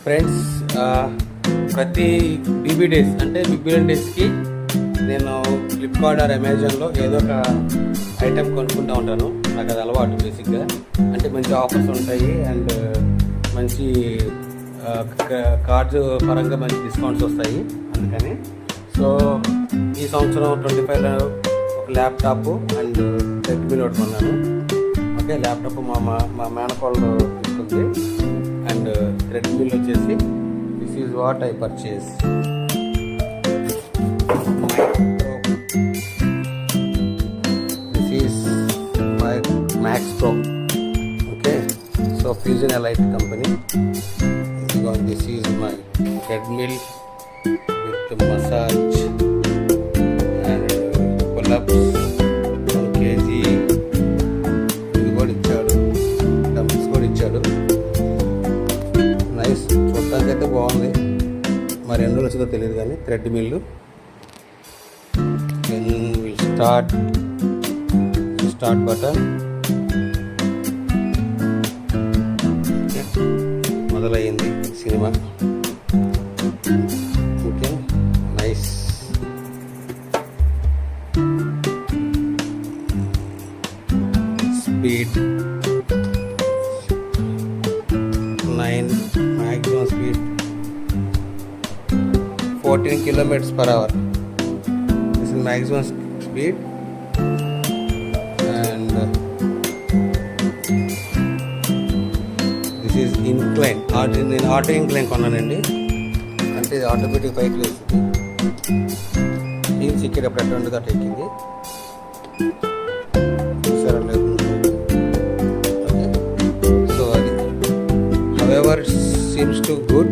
Friends, ప్రతి BB days అంటే big billion డేస్కి నేను ఫ్లిప్కార్ట్ ఆర్ అమెజాన్లో ఏదో ఒక ఐటెం కొనుక్కుంటూ ఉంటాను. నాకు అది అలవాటు బేసిక్గా. అంటే మంచి ఆఫర్స్ ఉంటాయి అండ్ మంచి కార్డ్స్ పరంగా మంచి డిస్కౌంట్స్ వస్తాయి. అందుకని సో ఈ సంవత్సరం 25లో ఒక ల్యాప్టాప్ అండ్ రెడ్మీ నోట్ కొన్నాను. ఓకే, ల్యాప్టాప్ మా మేనకోళ్ళు తీసుకుంది అండ్ రెడ్మీలో వచ్చేసి this is what I purchase. This is my max pro. Okay, so fusion elite company. This is my treadmill with massage and pull-ups 1 kg. ఇది కూడా ఇచ్చాడు, dumps కూడా ఇచ్చాడు. Nice, చూడటానికి అయితే బాగుంది. మరి ఎన్ని వచ్చిందో తెలియదు కానీ thread mill. Then will start button. మొదలయ్యింది cinema. Okay, nice. Speed 9, maximum speed 14 km/h. This is maximum speed and this is incline. నేను ఆటో ఇంక్లైన్ కొన్నానండి. అంటే ఇది ఆటోమేటిక్ పైకి వేస్తుంది. హీల్స్ ఎక్కేటప్పుడు అటువంటి గట్ట ఎక్కింది. చూసారా లేదు? ఓకే, సో అది however seems to good.